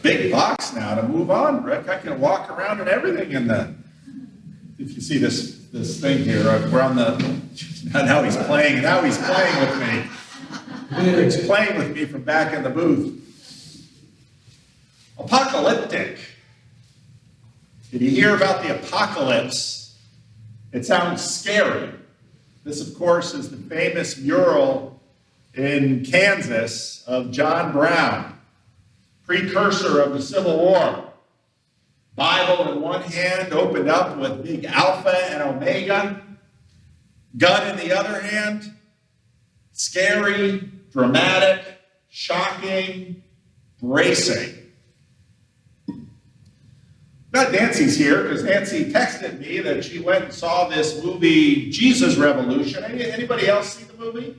big box now to move on, Rick. I can walk around and everything in the. If you see this thing here, we're on the. Now he's playing. Now he's playing with me. Rick's playing with me from back in the booth. Apocalyptic. Did you hear about the apocalypse? It sounds scary. This, of course, is the famous mural in Kansas of John Brown, precursor of the Civil War. Bible in one hand, opened up with big Alpha and Omega. Gun in the other hand. Scary, dramatic, shocking, bracing. Glad Nancy's here, because Nancy texted me that she went and saw this movie, Jesus Revolution. Anybody else see the movie?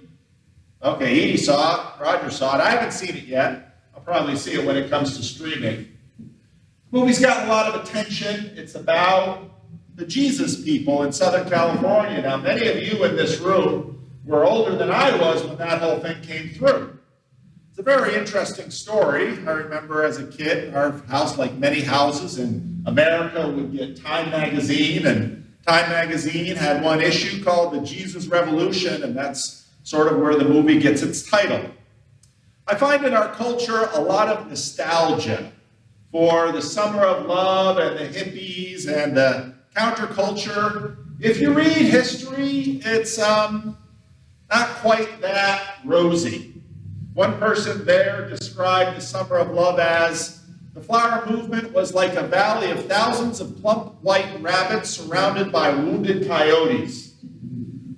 Okay, Edie saw it, Roger saw it. I haven't seen it yet. I'll probably see it when it comes to streaming. The movie's gotten a lot of attention. It's about the Jesus people in Southern California. Now, many of you in this room were older than I was when that whole thing came through. It's a very interesting story. I remember as a kid, our house, like many houses in America, would get Time magazine, and Time magazine had one issue called The Jesus Revolution, and that's sort of where the movie gets its title. I find in our culture a lot of nostalgia for the summer of love and the hippies and the counterculture. If you read history, it's not quite that rosy. One person there described the summer of love as the flower movement was like a valley of thousands of plump white rabbits surrounded by wounded coyotes.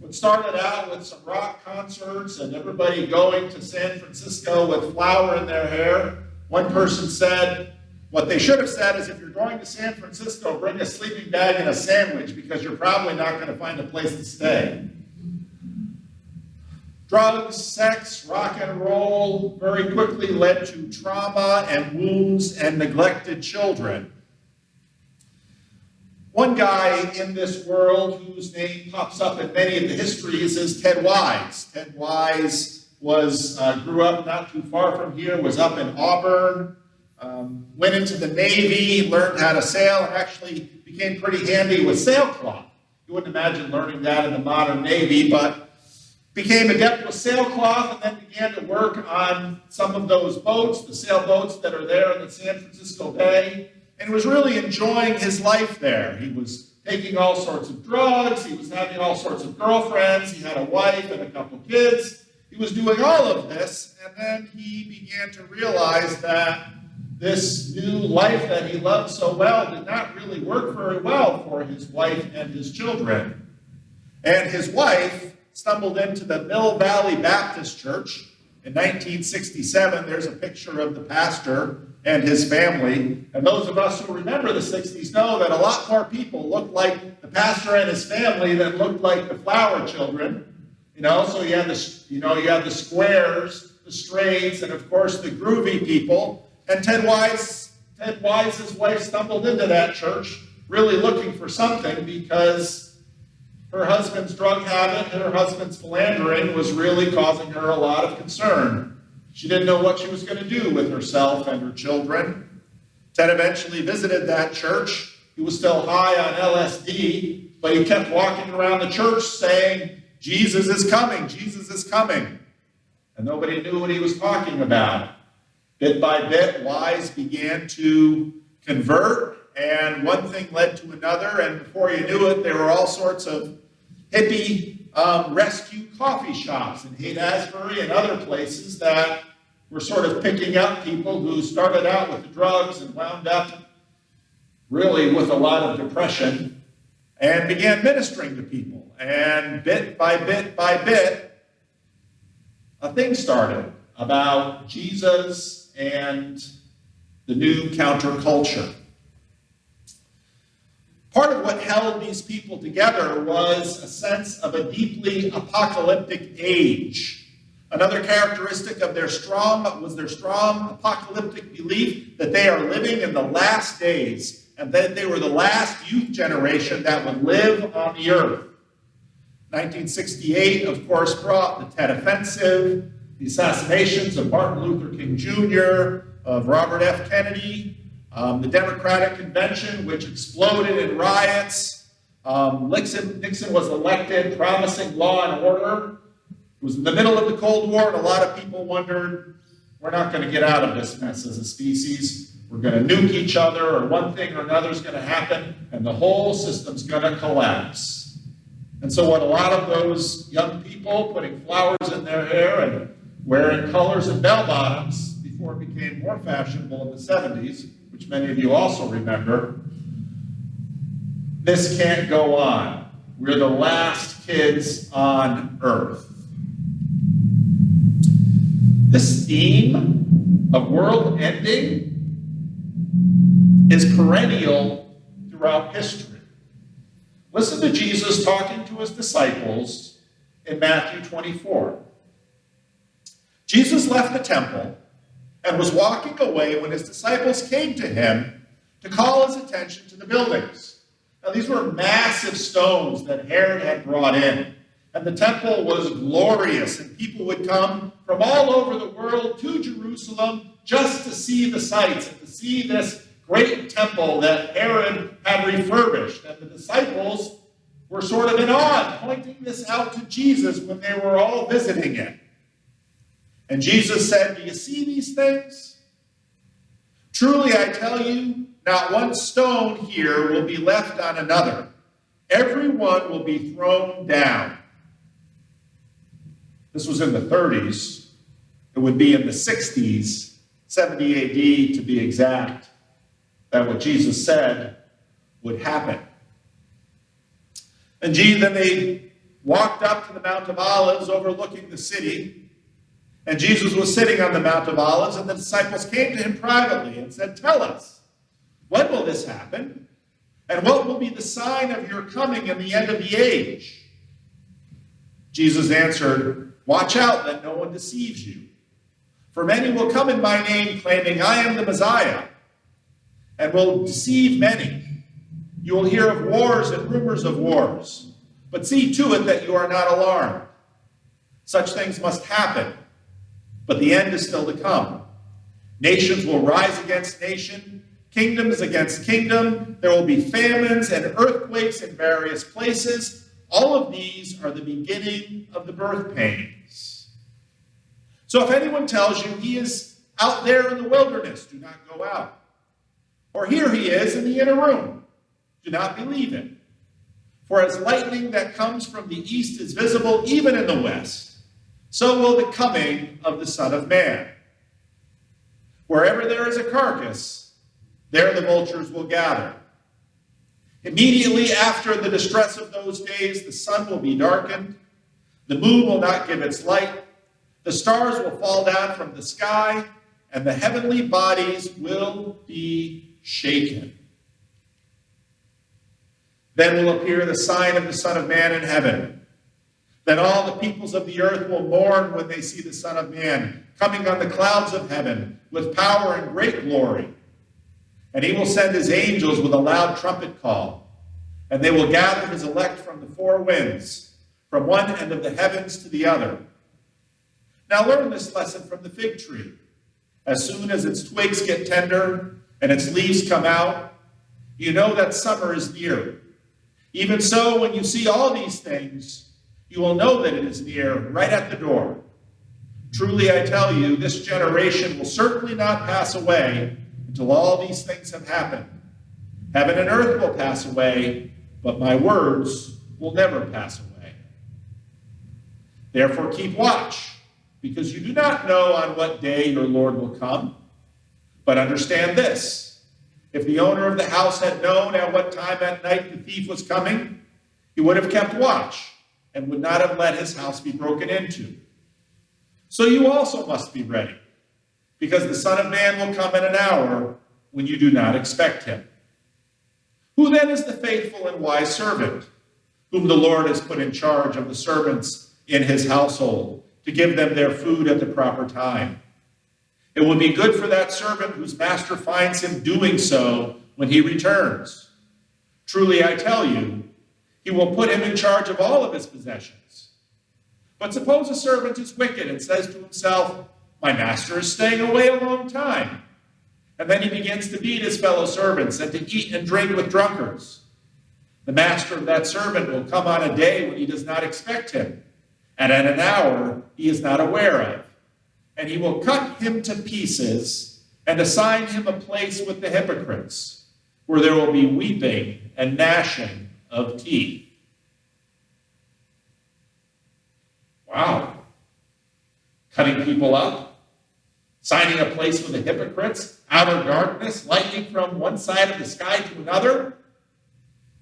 It started out with some rock concerts and everybody going to San Francisco with flour in their hair. One person said, what they should have said is, if you're going to San Francisco, bring a sleeping bag and a sandwich, because you're probably not going to find a place to stay. Drugs, sex, rock and roll very quickly led to trauma and wounds and neglected children. One guy in this world whose name pops up in many of the histories is Ted Wise. Ted Wise grew up not too far from here, was up in Auburn, went into the Navy, learned how to sail, and actually became pretty handy with sailcloth. You wouldn't imagine learning that in the modern Navy, but became adept with sailcloth and then began to work on some of those boats, the sailboats that are there in the San Francisco Bay, and was really enjoying his life there. He was taking all sorts of drugs, he was having all sorts of girlfriends, he had a wife and a couple kids. He was doing all of this, and then he began to realize that this new life that he loved so well did not really work very well for his wife and his children. And his wife stumbled into the Mill Valley Baptist Church in 1967. There's a picture of the pastor and his family. And those of us who remember the 60s know that a lot more people looked like the pastor and his family than looked like the flower children. So you had the squares, the straights, and of course the groovy people. And Ted Wise's wife stumbled into that church really looking for something, because her husband's drug habit and her husband's philandering was really causing her a lot of concern. She didn't know what she was going to do with herself and her children. Ted eventually visited that church. He was still high on LSD, but he kept walking around the church saying, "Jesus is coming, Jesus is coming." And nobody knew what he was talking about. Bit by bit, Wise began to convert, and one thing led to another, and before you knew it, there were all sorts of hippie rescue coffee shops in Haight-Ashbury and other places that were sort of picking up people who started out with the drugs and wound up really with a lot of depression, and began ministering to people. And bit by bit by bit, a thing started about Jesus and the new counterculture. Part of what held these people together was a sense of a deeply apocalyptic age. Another characteristic of their strong apocalyptic belief that they are living in the last days, and that they were the last youth generation that would live on the earth. 1968, of course, brought the Tet Offensive, the assassinations of Martin Luther King Jr., of Robert F. Kennedy, the Democratic Convention, which exploded in riots. Nixon was elected, promising law and order. It was in the middle of the Cold War, and a lot of people wondered, we're not going to get out of this mess as a species. We're going to nuke each other, or one thing or another is going to happen, and the whole system's going to collapse. And so what a lot of those young people putting flowers in their hair and wearing colors and bell-bottoms before it became more fashionable in the 70s, which many of you also remember, this can't go on. We're the last kids on Earth. This theme of world ending is perennial throughout history. Listen to Jesus talking to his disciples in Matthew 24. Jesus left the temple and was walking away when his disciples came to him to call his attention to the buildings. Now, these were massive stones that Herod had brought in, and the temple was glorious, and people would come from all over the world to Jerusalem just to see the sights and to see this great temple that Herod had refurbished. And the disciples were sort of in awe, pointing this out to Jesus when they were all visiting it. And Jesus said, "Do you see these things? Truly I tell you, not one stone here will be left on another. Every one will be thrown down." This was in the 30s. It would be in the 60s, 70 AD to be exact, that what Jesus said would happen. And then they walked up to the Mount of Olives overlooking the city. And Jesus was sitting on the Mount of Olives, and the disciples came to him privately and said, "Tell us, when will this happen? And what will be the sign of your coming and the end of the age?" Jesus answered, "Watch out that no one deceives you. For many will come in my name, claiming I am the Messiah, and will deceive many. You will hear of wars and rumors of wars, but see to it that you are not alarmed. Such things must happen, but the end is still to come. Nations will rise against nation, kingdoms against kingdom. There will be famines and earthquakes in various places. All of these are the beginning of the birth pains. So if anyone tells you he is out there in the wilderness, do not go out. Or here he is in the inner room, do not believe it. For as lightning that comes from the east is visible even in the west, so will the coming of the Son of Man. Wherever there is a carcass, there the vultures will gather. Immediately after the distress of those days, the sun will be darkened, the moon will not give its light, the stars will fall down from the sky, and the heavenly bodies will be shaken. Then will appear the sign of the Son of Man in heaven. Then all the peoples of the earth will mourn when they see the Son of Man coming on the clouds of heaven with power and great glory. And he will send his angels with a loud trumpet call, and they will gather his elect from the four winds, from one end of the heavens to the other. Now learn this lesson from the fig tree. As soon as its twigs get tender and its leaves come out, you know that summer is near. Even so, when you see all these things, you will know that it is near, right at the door. Truly I tell you, this generation will certainly not pass away until all these things have happened. Heaven and earth will pass away, but my words will never pass away. Therefore keep watch, because you do not know on what day your Lord will come. But understand this, if the owner of the house had known at what time at night the thief was coming, he would have kept watch and would not have let his house be broken into. So you also must be ready, because the Son of Man will come in an hour when you do not expect him. Who then is the faithful and wise servant, whom the Lord has put in charge of the servants in his household, to give them their food at the proper time? It will be good for that servant whose master finds him doing so when he returns. Truly I tell you, he will put him in charge of all of his possessions. But suppose a servant is wicked and says to himself, my master is staying away a long time, And then he begins to beat his fellow servants and to eat and drink with drunkards. The master of that servant will come on a day when he does not expect him, and at an hour he is not aware of. And he will cut him to pieces and assign him a place with the hypocrites, where there will be weeping and gnashing of teeth. Wow. Cutting people up, assigning a place with the hypocrites, outer darkness, lightning from one side of the sky to another.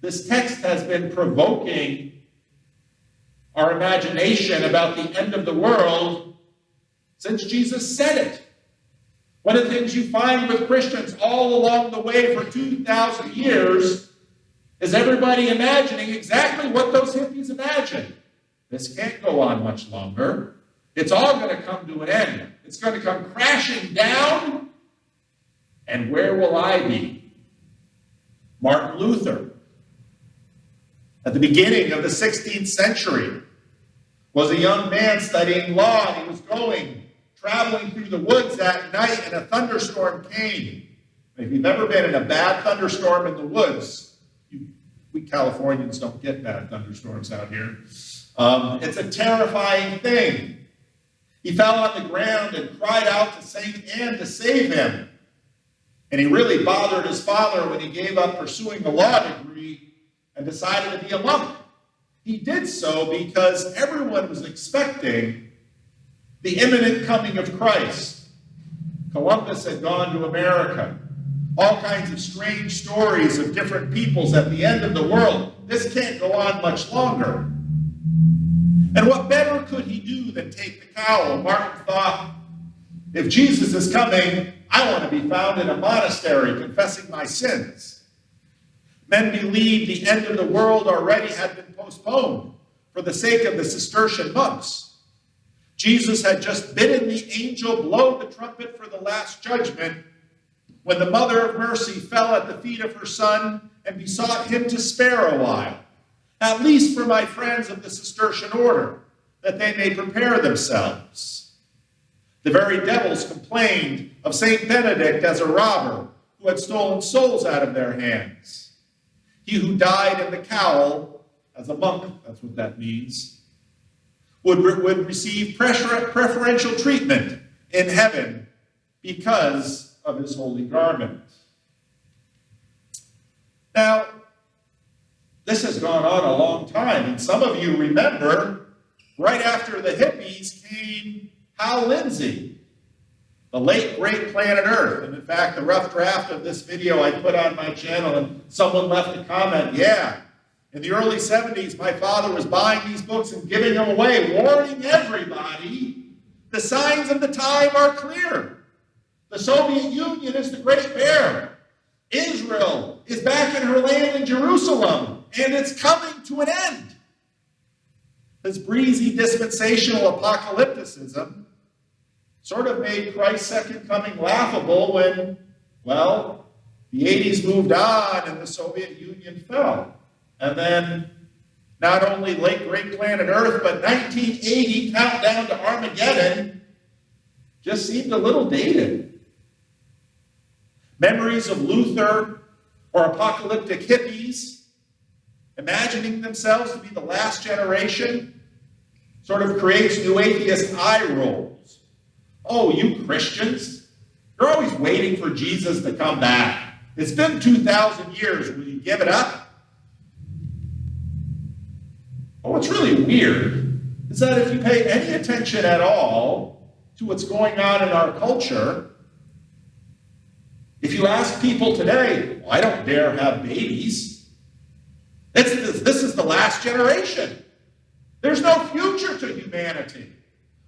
This text has been provoking our imagination about the end of the world since Jesus said it. One of the things you find with Christians all along the way for 2,000 years is everybody imagining exactly what those hippies imagined. This can't go on much longer. It's all going to come to an end. It's going to come crashing down. And where will I be? Martin Luther, at the beginning of the 16th century, was a young man studying law, and he was traveling through the woods that night, and a thunderstorm came. If you've ever been in a bad thunderstorm in the woods, we Californians don't get bad thunderstorms out here. It's a terrifying thing. He fell on the ground and cried out to Saint Anne to save him. And he really bothered his father when he gave up pursuing a law degree and decided to be a monk. He did so because everyone was expecting the imminent coming of Christ. Columbus had gone to America. All kinds of strange stories of different peoples at the end of the world. This can't go on much longer. And what better could he do than take the cowl? Martin thought, if Jesus is coming, I want to be found in a monastery confessing my sins. Men believed the end of the world already had been postponed for the sake of the Cistercian monks. Jesus had just bidden the angel blow the trumpet for the last judgment when the Mother of Mercy fell at the feet of her Son and besought him to spare a while, at least for my friends of the Cistercian order, that they may prepare themselves. The very devils complained of St. Benedict as a robber who had stolen souls out of their hands. He who died in the cowl, as a monk, that's what that means, would receive preferential treatment in heaven because of his holy garment. Now, this has gone on a long time, and some of you remember, right after the hippies came Hal Lindsey, the late great planet Earth. And in fact, the rough draft of this video I put on my channel, and someone left a comment, yeah, in the early 70s, my father was buying these books and giving them away, warning everybody, the signs of the time are clear. The Soviet Union is the great bear. Israel is back in her land in Jerusalem, and it's coming to an end. This breezy dispensational apocalypticism sort of made Christ's second coming laughable when, well, the 80s moved on and the Soviet Union fell. And then not only late great planet Earth, but 1980 countdown to Armageddon just seemed a little dated. Memories of Luther or apocalyptic hippies imagining themselves to be the last generation sort of creates new atheist eye rolls. Oh, you Christians, you're always waiting for Jesus to come back. It's been 2,000 years. Will you give it up? But what's really weird is that if you pay any attention at all to what's going on in our culture, if you ask people today, well, I don't dare have babies. This is the last generation. There's no future to humanity.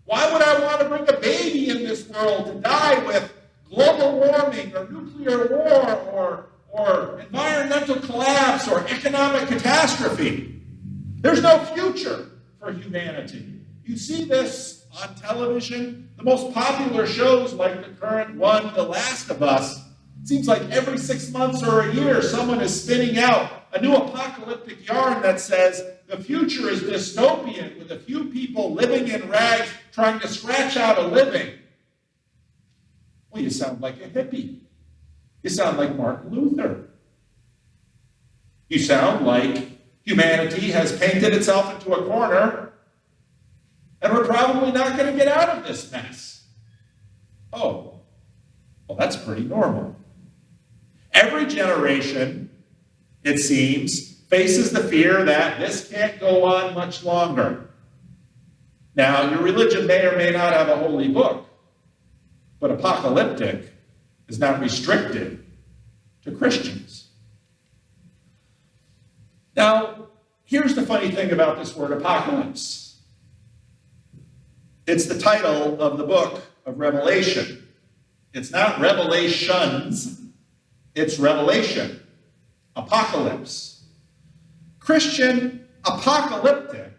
Why would I want to bring a baby in this world to die with global warming or nuclear war or environmental collapse or economic catastrophe? There's no future for humanity. You see this on television. The most popular shows like the current one, The Last of Us, it seems like every 6 months or a year someone is spinning out a new apocalyptic yarn that says the future is dystopian with a few people living in rags trying to scratch out a living. Well, you sound like a hippie. You sound like Martin Luther. You sound like humanity has painted itself into a corner, and we're probably not going to get out of this mess. Oh, well, that's pretty normal. Every generation, it seems, faces the fear that this can't go on much longer. Now, your religion may or may not have a holy book, but apocalyptic is not restricted to Christians. Now, here's the funny thing about this word apocalypse. It's the title of the book of Revelation. It's not Revelations, it's Revelation. Apocalypse. Christian apocalyptic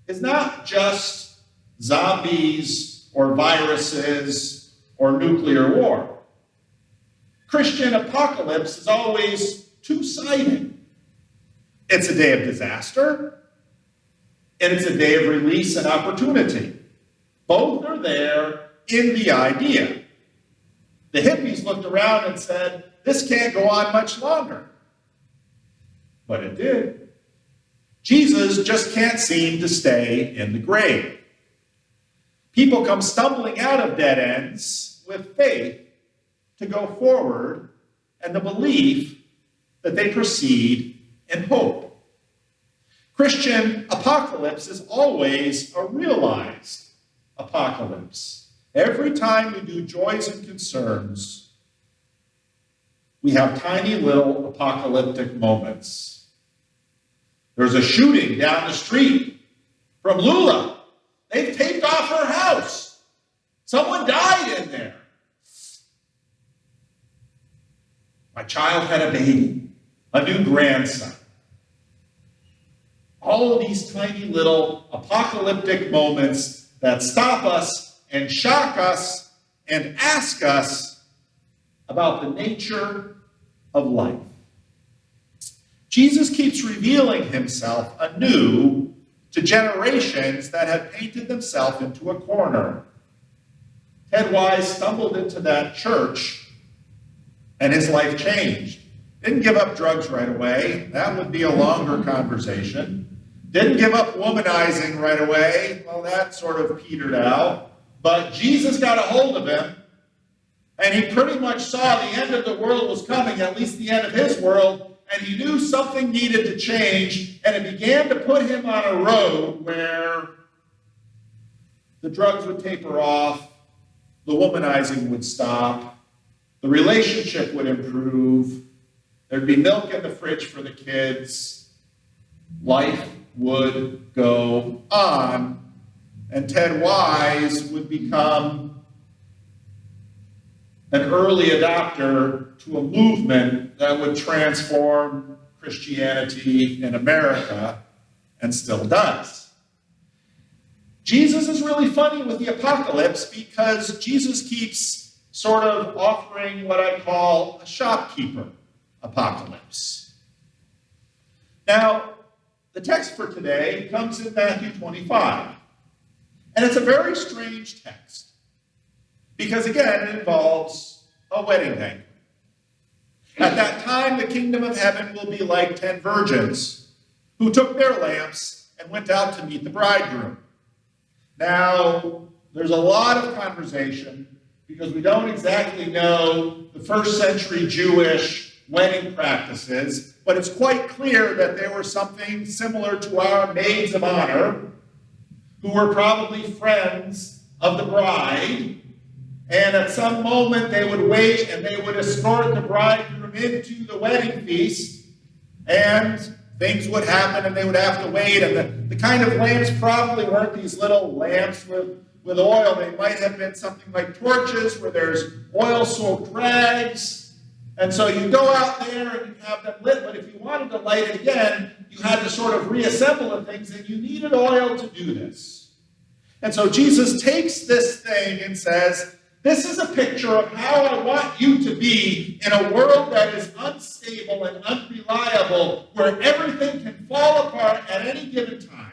is not just zombies or viruses or nuclear war. Christian apocalypse is always two-sided. It's a day of disaster, and it's a day of release and opportunity. Both are there in the idea. The hippies looked around and said, this can't go on much longer. But it did. Jesus just can't seem to stay in the grave. People come stumbling out of dead ends with faith to go forward and the belief that they proceed in hope. Christian apocalypse is always a realized apocalypse. Every time we do joys and concerns, we have tiny little apocalyptic moments. There's a shooting down the street from Lula. They've taped off her house. Someone died in there. My child had a baby, a new grandson. All of these tiny little apocalyptic moments that stop us and shock us and ask us about the nature of life. Jesus keeps revealing himself anew to generations that had painted themselves into a corner. Ted Wise stumbled into that church and his life changed. Didn't give up drugs right away. That would be a longer conversation. Didn't give up womanizing right away. Well, that sort of petered out. But Jesus got a hold of him, and he pretty much saw the end of the world was coming, at least the end of his world, and he knew something needed to change, and it began to put him on a road where the drugs would taper off, the womanizing would stop, the relationship would improve, there'd be milk in the fridge for the kids, life would go on, and Ted Wise would become an early adopter to a movement that would transform Christianity in America, and still does. Jesus is really funny with the apocalypse because Jesus keeps sort of offering what I call a shopkeeper apocalypse. Now, the text for today comes in Matthew 25, and it's a very strange text because, again, it involves a wedding banquet. At that time, the kingdom of heaven will be like 10 virgins who took their lamps and went out to meet the bridegroom. Now, there's a lot of conversation because we don't exactly know the first century Jewish wedding practices, but it's quite clear that there were something similar to our maids of honor who were probably friends of the bride. And at some moment, they would wait and they would escort the bridegroom into the wedding feast. And things would happen and they would have to wait. And the kind of lamps probably weren't these little lamps with oil. They might have been something like torches where there's oil-soaked rags. And so you go out there and you have them lit. But if you wanted to light it again, you had to sort of reassemble the things. And you needed oil to do this. And so Jesus takes this thing and says, this is a picture of how I want you to be in a world that is unstable and unreliable, where everything can fall apart at any given time.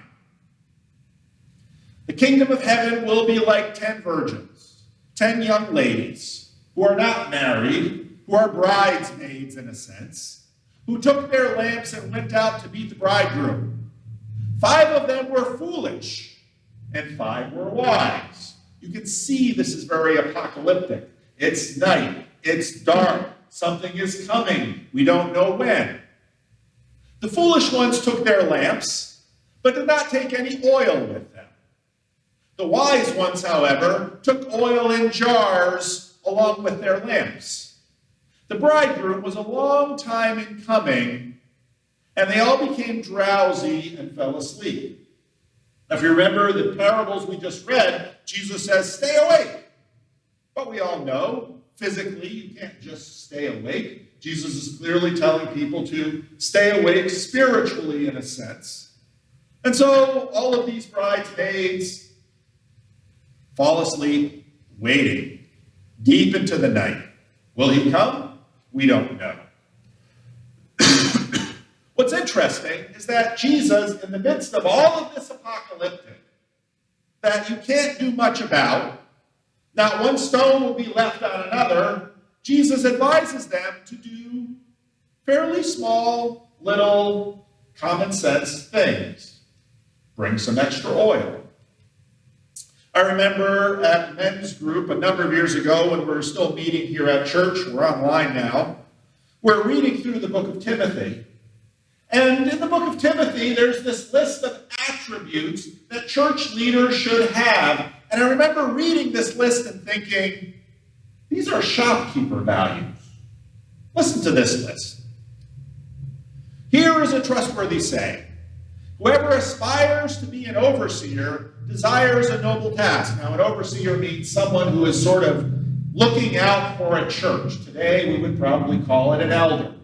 The kingdom of heaven will be like 10 virgins, 10 young ladies who are not married, who are bridesmaids in a sense, who took their lamps and went out to meet the bridegroom. 5 of them were foolish, and 5 were wise. You can see this is very apocalyptic. It's night. It's dark. Something is coming. We don't know when. The foolish ones took their lamps, but did not take any oil with them. The wise ones, however, took oil in jars along with their lamps. The bridegroom was a long time in coming, and they all became drowsy and fell asleep. Now, if you remember the parables we just read, Jesus says, stay awake. But we all know, physically, you can't just stay awake. Jesus is clearly telling people to stay awake spiritually, in a sense. And so all of these bridesmaids fall asleep, waiting, deep into the night. Will he come? We don't know. What's interesting is that Jesus, in the midst of all of this apocalyptic, that you can't do much about, not one stone will be left on another, Jesus advises them to do fairly small, little, common sense things. Bring some extra oil. I remember at men's group a number of years ago when we were still meeting here at church, we're online now, we're reading through the book of Timothy. And in the book of Timothy, there's this list of attributes that church leaders should have. And I remember reading this list and thinking, these are shopkeeper values. Listen to this list. Here is a trustworthy saying. Whoever aspires to be an overseer desires a noble task. Now, an overseer means someone who is sort of looking out for a church. Today, we would probably call it an elder.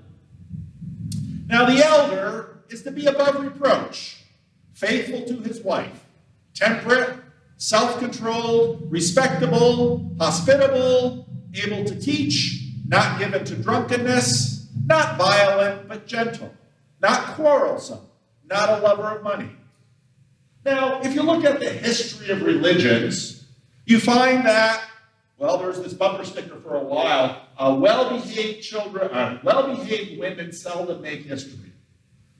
Now, the elder is to be above reproach, faithful to his wife, temperate, self-controlled, respectable, hospitable, able to teach, not given to drunkenness, not violent, but gentle, not quarrelsome, not a lover of money. Now, if you look at the history of religions, you find that, well, there's this bumper sticker for a while, well-behaved women seldom make history.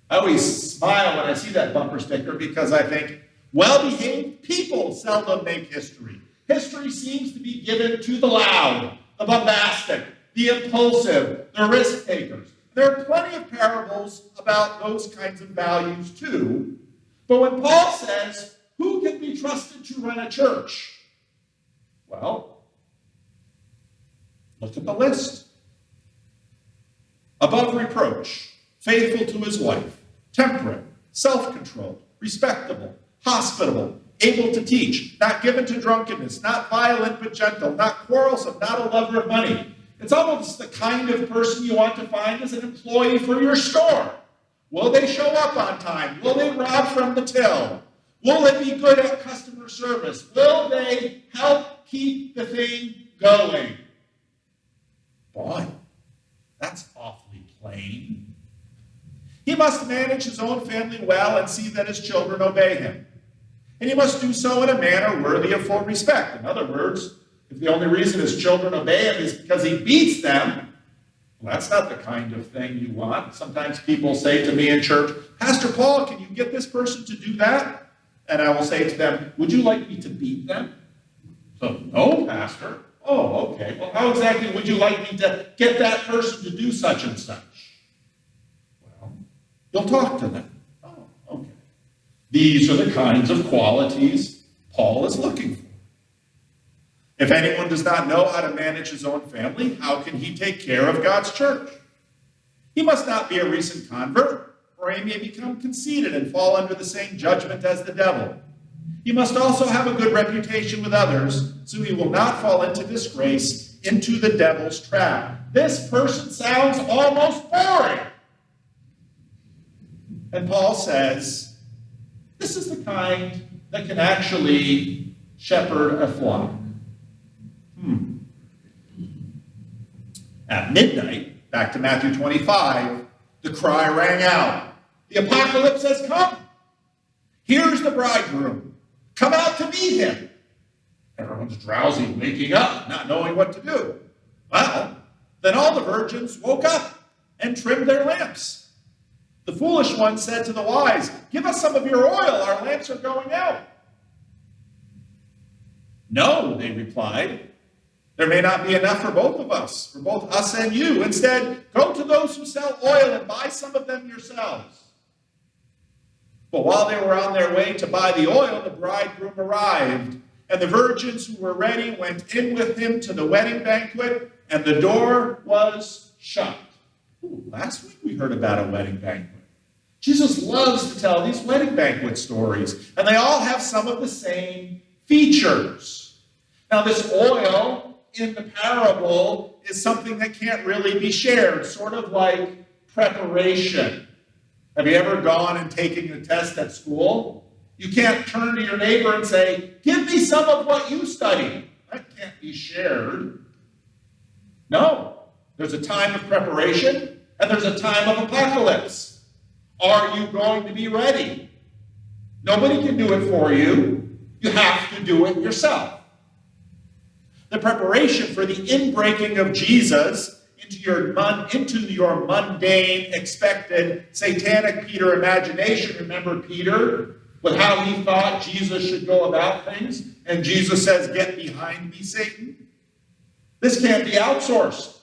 I always smile when I see that bumper sticker because I think, well-behaved people seldom make history. History seems to be given to the loud, the bombastic, the impulsive, the risk-takers. There are plenty of parables about those kinds of values too. But when Paul says, who can be trusted to run a church? Well, look at the list. Above reproach, faithful to his wife, temperate, self-controlled, respectable, hospitable, able to teach, not given to drunkenness, not violent but gentle, not quarrelsome, not a lover of money. It's almost the kind of person you want to find as an employee for your store. Will they show up on time? Will they rob from the till? Will they be good at customer service? Will they help keep the thing going? Boy, that's awfully plain. He must manage his own family well and see that his children obey him. And he must do so in a manner worthy of full respect. In other words, if the only reason his children obey him is because he beats them, well, that's not the kind of thing you want. Sometimes people say to me in church, Pastor Paul, can you get this person to do that? And I will say to them, would you like me to beat them? So, no, Pastor. Oh, okay. Well, how exactly would you like me to get that person to do such and such? Well, you'll talk to them. Oh, okay. These are the kinds of qualities Paul is looking for. If anyone does not know how to manage his own family, how can he take care of God's church? He must not be a recent convert, or he may become conceited and fall under the same judgment as the devil. He must also have a good reputation with others, so he will not fall into disgrace, into the devil's trap. This person sounds almost boring. And Paul says, this is the kind that can actually shepherd a flock. At midnight, back to Matthew 25, the cry rang out. The apocalypse has come. Here's the bridegroom. Come out to meet him. Everyone's drowsy, waking up, not knowing what to do. Well, Then all the virgins woke up and trimmed their lamps. The foolish one said to the wise, "Give us some of your oil, our lamps are going out." "No," they replied, "there may not be enough for both of us, for both us and you. Instead, go to those who sell oil and buy some of them yourselves." But while they were on their way to buy the oil, the bridegroom arrived, and the virgins who were ready went in with him to the wedding banquet, and the door was shut. Ooh, last week we heard about a wedding banquet. Jesus loves to tell these wedding banquet stories, and they all have some of the same features. Now, this oil in the parable is something that can't really be shared, sort of like preparation. Have you ever gone and taken a test at school? You can't turn to your neighbor and say, "Give me some of what you studied." That can't be shared. No, there's a time of preparation and there's a time of apocalypse. Are you going to be ready? Nobody can do it for you. You have to do it yourself. The preparation for the inbreaking of Jesus into your mundane, expected, satanic Peter imagination. Remember Peter with how he thought Jesus should go about things? And Jesus says, "Get behind me, Satan." This can't be outsourced.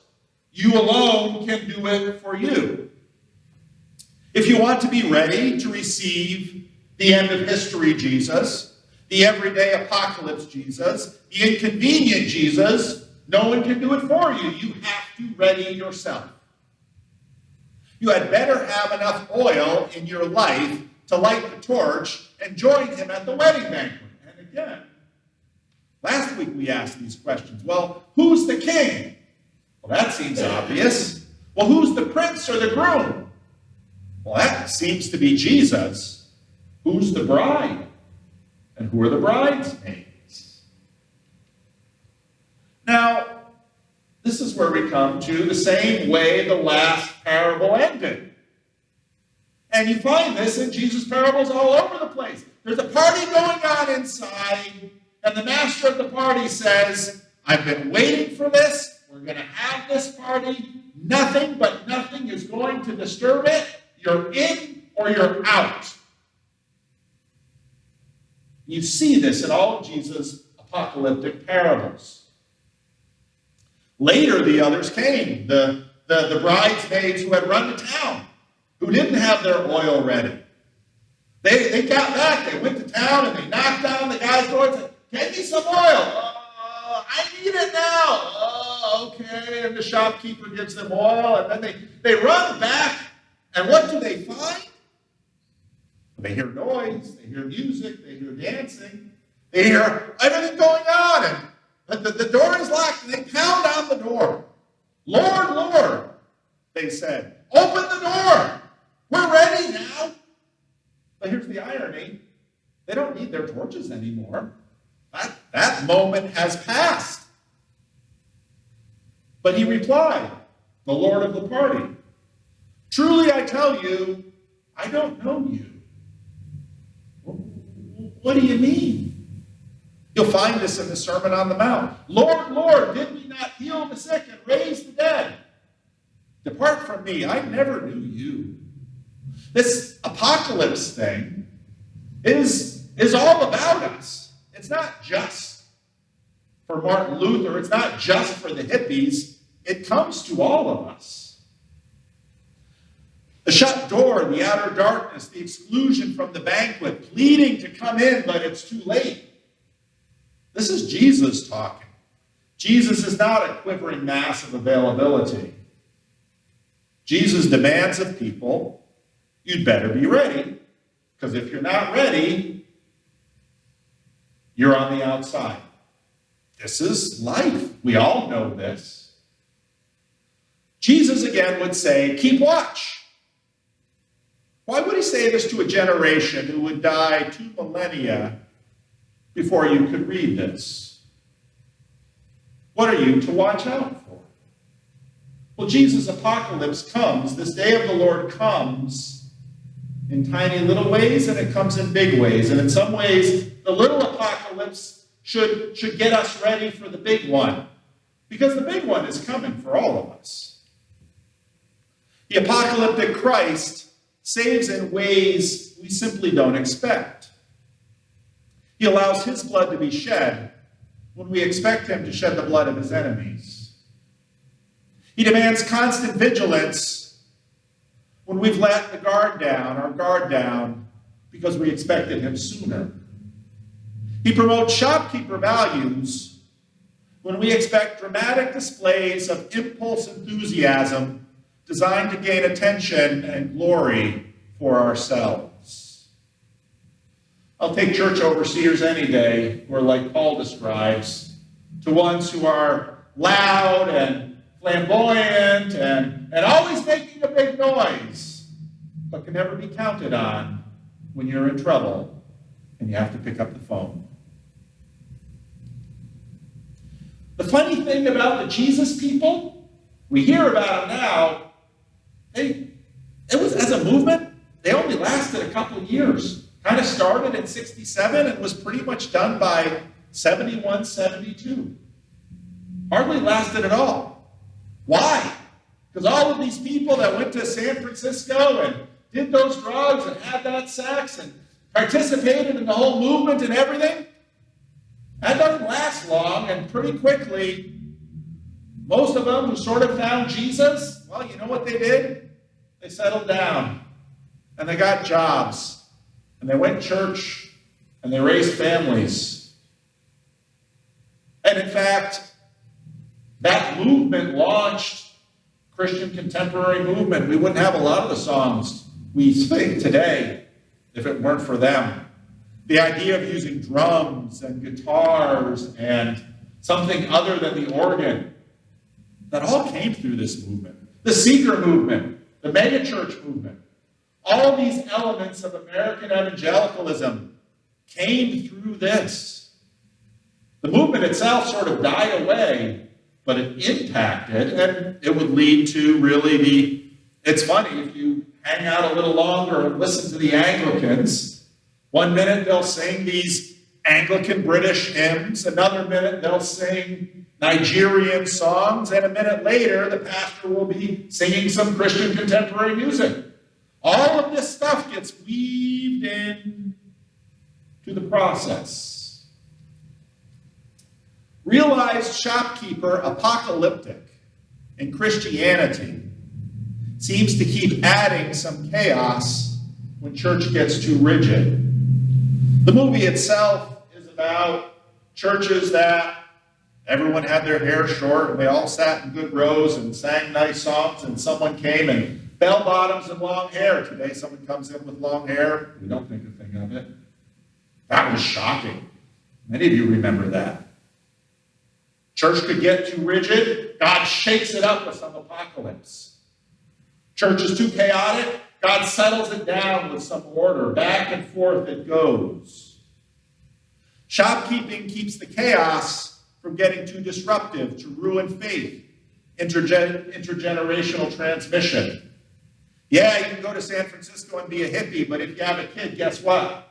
You alone can do it for you. If you want to be ready to receive the end of history Jesus, the everyday apocalypse Jesus, the inconvenient Jesus, no one can do it for you. You have to ready yourself. You had better have enough oil in your life to light the torch and join him at the wedding banquet. And again, last week we asked these questions. Well, who's the king? Well, that seems obvious. Well, who's the prince or the groom? Well, that seems to be Jesus. Who's the bride? And who are the bridesmaids? Now, this is where we come to the same way the last parable ended. And you find this in Jesus' parables all over the place. There's a party going on inside, and the master of the party says, "I've been waiting for this. We're going to have this party. Nothing but nothing is going to disturb it. You're in or you're out." You see this in all of Jesus' apocalyptic parables. Later, the others came, the bridesmaids who had run to town, who didn't have their oil ready. They got back. They went to town and they knocked on the guy's door and said, "Get me some oil. I need it now." Okay. And the shopkeeper gives them oil, and then they run back. And what do they find? They hear noise, they hear music, they hear dancing, they hear everything going on, and the door is locked, and they pound on the door. "Lord, Lord," they said, "open the door. We're ready now." But here's the irony. They don't need their torches anymore. That moment has passed. But he replied, the Lord of the party, "Truly I tell you, I don't know you." What do you mean? You'll find this in the Sermon on the Mount. "Lord, Lord, did we not heal the sick and raise the dead? Depart from me, I never knew you." This apocalypse thing is all about us. It's not just for Martin Luther. It's not just for the hippies. It comes to all of us. The shut door, the outer darkness, the exclusion from the banquet, pleading to come in, but it's too late. This is Jesus talking. Jesus is not a quivering mass of availability. Jesus demands of people, you'd better be ready, because if you're not ready, you're on the outside. This is life. We all know this. Jesus again would say, keep watch. Why would he say this to a generation who would die 2 millennia before you could read this? What are you to watch out for? Well, Jesus' apocalypse comes, this day of the Lord comes in tiny little ways, and it comes in big ways. And in some ways, the little apocalypse should get us ready for the big one. Because the big one is coming for all of us. The apocalyptic Christ saves in ways we simply don't expect. He allows his blood to be shed when we expect him to shed the blood of his enemies. He demands constant vigilance when we've let our guard down, because we expected him sooner. He promotes shopkeeper values when we expect dramatic displays of impulse enthusiasm designed to gain attention and glory for ourselves. I'll take church overseers any day who are like Paul describes, to ones who are loud and flamboyant and always making a big noise, but can never be counted on when you're in trouble and you have to pick up the phone. The funny thing about the Jesus people, we hear about them now, it was as a movement, they only lasted a couple of years. Kind of started in 67 and was pretty much done by 71, 72. Hardly lasted at all. Why? Because all of these people that went to San Francisco and did those drugs and had that sex and participated in the whole movement and everything, that doesn't last long, and pretty quickly, most of them who sort of found Jesus, well, you know what they did? They settled down, and they got jobs, and they went to church, and they raised families. And in fact, that movement launched Christian contemporary movement. We wouldn't have a lot of the songs we sing today if it weren't for them. The idea of using drums and guitars and something other than the organ, that all came through this movement. The seeker movement, the megachurch movement, all these elements of American evangelicalism came through this. The movement itself sort of died away, but it impacted, and it would lead to really it's funny, if you hang out a little longer and listen to the Anglicans, one minute they'll sing these Anglican British hymns, another minute they'll sing Nigerian songs, and a minute later the pastor will be singing some Christian contemporary music. All of this stuff gets weaved in to the process. Realized shopkeeper apocalyptic in Christianity seems to keep adding some chaos when church gets too rigid. The movie itself is about churches that everyone had their hair short and they all sat in good rows and sang nice songs, and someone came and bell-bottoms and long hair. Today someone comes in with long hair, we don't think a thing of it. That was shocking. Many of you remember that. Church could get too rigid, God shakes it up with some apocalypse. Church is too chaotic, God settles it down with some order. Back and forth it goes. Shopkeeping keeps the chaos from getting too disruptive to ruin faith, intergenerational transmission. Yeah, you can go to San Francisco and be a hippie, but if you have a kid, guess what?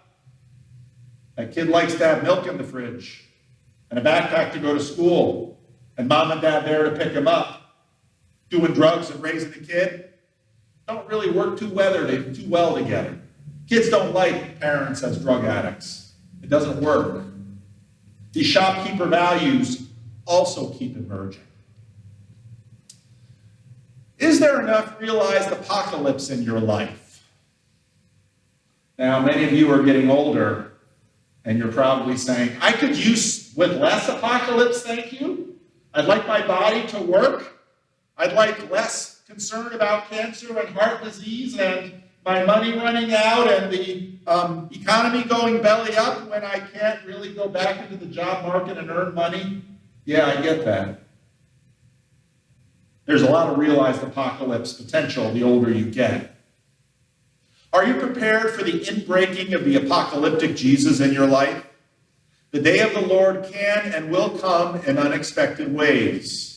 That kid likes to have milk in the fridge and a backpack to go to school and mom and dad there to pick him up. Doing drugs and raising a kid don't really work too well together. Kids don't like parents as drug addicts. It doesn't work. These shopkeeper values also keep emerging. Is there enough realized apocalypse in your life? Now, many of you are getting older, and you're probably saying, I could use with less apocalypse, thank you. I'd like my body to work. I'd like less concern about cancer and heart disease and my money running out and the economy going belly up when I can't really go back into the job market and earn money. Yeah, I get that. There's a lot of realized apocalypse potential the older you get. Are you prepared for the inbreaking of the apocalyptic Jesus in your life? The day of the Lord can and will come in unexpected ways.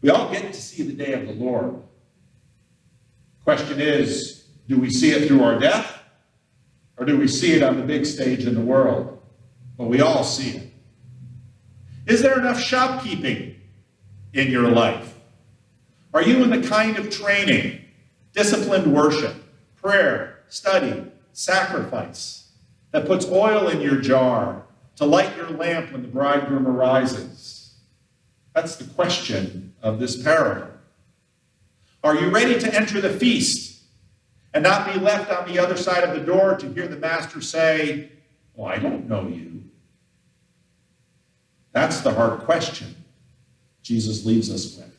We all get to see the day of the Lord. Question is, do we see it through our death, or do we see it on the big stage in the world? Well, we all see it. Is there enough shopkeeping in your life? Are you in the kind of training, disciplined worship, prayer, study, sacrifice that puts oil in your jar to light your lamp when the bridegroom arises? That's the question of this parable. Are you ready to enter the feast and not be left on the other side of the door to hear the master say, "Well, I don't know you"? That's the hard question Jesus leaves us with.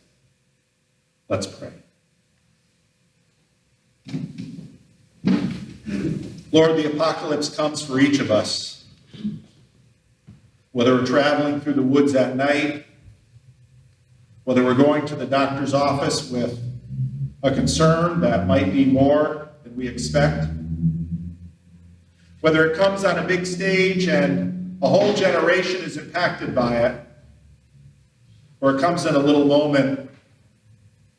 Let's pray. Lord, the apocalypse comes for each of us. Whether we're traveling through the woods at night, whether we're going to the doctor's office with a concern that might be more than we expect, whether it comes on a big stage and a whole generation is impacted by it, or it comes in a little moment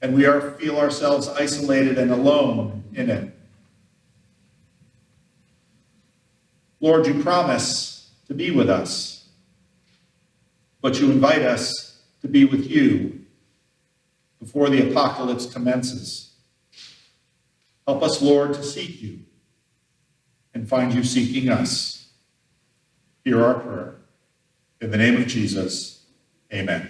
and we feel ourselves isolated and alone in it. Lord, you promise to be with us, but you invite us to be with you before the apocalypse commences. Help us, Lord, to seek you and find you seeking us. Hear our prayer. In the name of Jesus, amen.